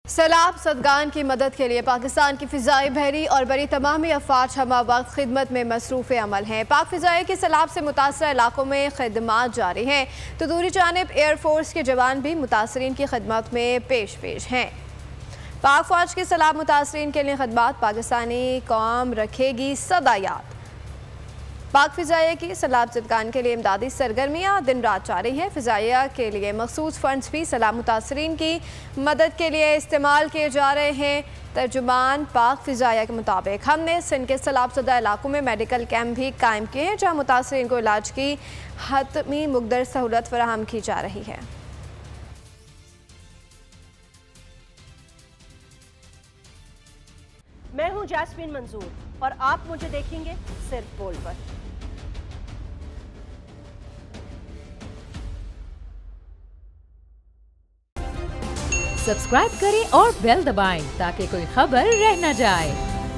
सैलाब ज़दगान की मदद के लिए पाकिस्तान की फ़िज़ाई, बहरी और बरी तमामी अफ़वाज हमा वक्त खिदमत में मसरूफ़ अमल हैं। पाक फ़िज़ाई के सैलाब से मुतासर इलाकों में खिदमात जारी हैं तो दूसरी जानिब एयरफोर्स के जवान भी मुतासरीन की खिदमत में पेश हैं। पाक फ़ौज के सैलाब मुतासरीन के लिए खिदमत पाकिस्तानी कौम रखेगी सदा याद। पाक फ़िज़ाइया की सैलाब ज़दगान के लिए इमदादी सरगर्मियाँ दिन रात जारी हैं। फ़िज़ाइया के लिए मखसूस फ़ंड्स भी सैलाब मुतासरीन की मदद के लिए इस्तेमाल किए जा रहे हैं। तर्जुमान पाक फ़िज़ाइया के मुताबिक हमने सिंध के सैलाब ज़दा इलाकों में मेडिकल कैंप भी कायम किए हैं जहाँ मुतासरीन को इलाज की हतमी मुक़द्दर सहूलत फ़राहम की जा रही है। मैं हूँ जैस्मीन मंजूर और आप मुझे देखेंगे सिर्फ बोल पर। सब्सक्राइब करें और बेल दबाएं ताकि कोई खबर रह न जाए।